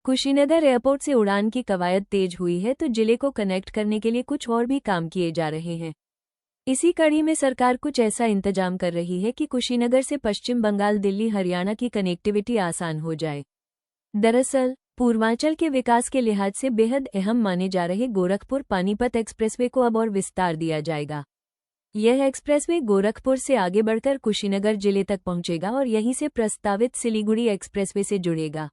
Kushinagar airport से उड़ान की कवायद तेज हुई है तो जिले को कनेक्ट करने के लिए कुछ और भी काम किए जा रहे हैं। इसी कड़ी में सरकार कुछ ऐसा इंतजाम कर रही है कि कुशीनगर से पश्चिम बंगाल, दिल्ली, हरियाणा की कनेक्टिविटी आसान हो जाए। दरअसल पूर्वांचल के विकास के लिहाज से बेहद अहम माने जा रहे गोरखपुर पानीपत एक्सप्रेसवे को अब और विस्तार दिया जाएगा। यह एक्सप्रेसवे गोरखपुर से आगे बढ़कर कुशीनगर जिले तक पहुंचेगा और यहीं से प्रस्तावित सिलीगुड़ी एक्सप्रेसवे से जुड़ेगा।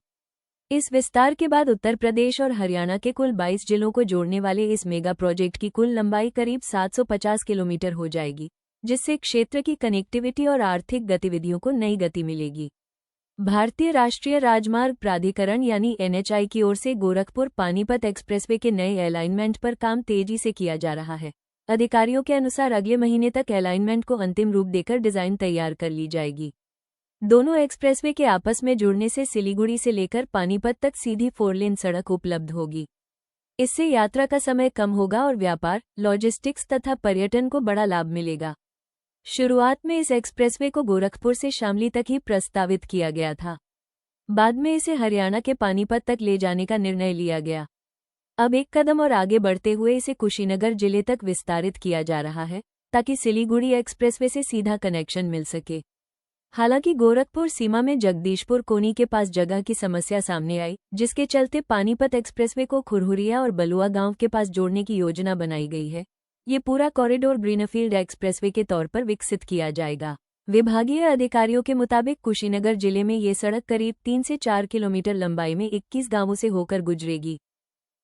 इस विस्तार के बाद उत्तर प्रदेश और हरियाणा के कुल 22 जिलों को जोड़ने वाले इस मेगा प्रोजेक्ट की कुल लंबाई करीब 750 किलोमीटर हो जाएगी, जिससे क्षेत्र की कनेक्टिविटी और आर्थिक गतिविधियों को नई गति मिलेगी। भारतीय राष्ट्रीय राजमार्ग प्राधिकरण यानी NHAI की ओर से गोरखपुर पानीपत एक्सप्रेसवे के नए अलाइनमेंट पर काम तेजी से किया जा रहा है। अधिकारियों के अनुसार अगले महीने तक अलाइनमेंट को अंतिम रूप देकर डिजाइन तैयार कर ली जाएगी। दोनों एक्सप्रेसवे के आपस में जुड़ने से सिलीगुड़ी से लेकर पानीपत तक सीधी 4 लेन सड़क उपलब्ध होगी। इससे यात्रा का समय कम होगा और व्यापार, लॉजिस्टिक्स तथा पर्यटन को बड़ा लाभ मिलेगा। शुरुआत में इस एक्सप्रेसवे को गोरखपुर से शामली तक ही प्रस्तावित किया गया था। बाद में इसे हरियाणा के पानीपत तक ले जाने का निर्णय लिया गया। अब एक कदम और आगे बढ़ते हुए इसे कुशीनगर जिले तक विस्तारित किया जा रहा है, ताकि सिलीगुड़ी एक्सप्रेसवे से सीधा कनेक्शन मिल सके। हालांकि गोरखपुर सीमा में जगदीशपुर कोनी के पास जगह की समस्या सामने आई, जिसके चलते पानीपत एक्सप्रेसवे को खुरहुरिया और बलुआ गांव के पास जोड़ने की योजना बनाई गई है। ये पूरा कॉरिडोर ग्रीनफील्ड एक्सप्रेसवे के तौर पर विकसित किया जाएगा। विभागीय अधिकारियों के मुताबिक कुशीनगर जिले में ये सड़क करीब 3 से 4 किलोमीटर लंबाई में 21 गांवों से होकर गुजरेगी।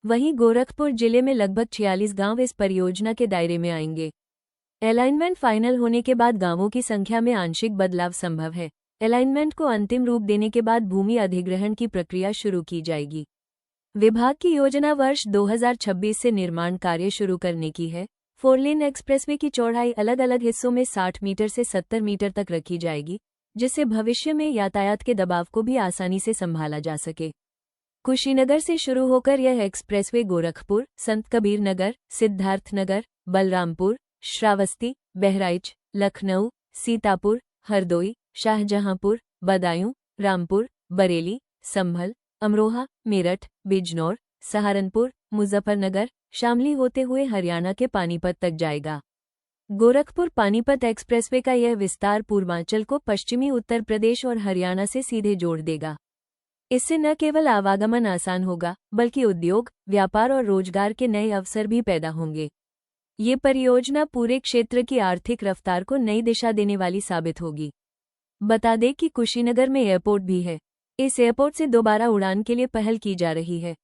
वहीं गोरखपुर जिले में लगभग 46 गांव इस परियोजना के दायरे में आएंगे। अलाइनमेंट फाइनल होने के बाद गांवों की संख्या में आंशिक बदलाव संभव है। अलाइनमेंट को अंतिम रूप देने के बाद भूमि अधिग्रहण की प्रक्रिया शुरू की जाएगी। विभाग की योजना वर्ष 2026 से निर्माण कार्य शुरू करने की है। 4 लेन एक्सप्रेसवे की चौड़ाई अलग अलग हिस्सों में 60 मीटर से 70 मीटर तक रखी जाएगी, जिससे भविष्य में यातायात के दबाव को भी आसानी से संभाला जा सके। कुशीनगर से शुरू होकर यह एक्सप्रेसवे गोरखपुर, संत कबीर नगर, सिद्धार्थनगर, बलरामपुर, श्रावस्ती, बहराइच, लखनऊ, सीतापुर, हरदोई, शाहजहांपुर, बदायूं, रामपुर, बरेली, संभल, अमरोहा, मेरठ, बिजनौर, सहारनपुर, मुजफ्फरनगर, शामली होते हुए हरियाणा के पानीपत तक जाएगा। गोरखपुर पानीपत एक्सप्रेसवे का यह विस्तार पूर्वांचल को पश्चिमी उत्तर प्रदेश और हरियाणा से सीधे जोड़ देगा। इससे न केवल आवागमन आसान होगा, बल्कि उद्योग, व्यापार और रोजगार के नए अवसर भी पैदा होंगे। ये परियोजना पूरे क्षेत्र की आर्थिक रफ्तार को नई दिशा देने वाली साबित होगी। बता दें कि कुशीनगर में एयरपोर्ट भी है। इस एयरपोर्ट से दोबारा उड़ान के लिए पहल की जा रही है।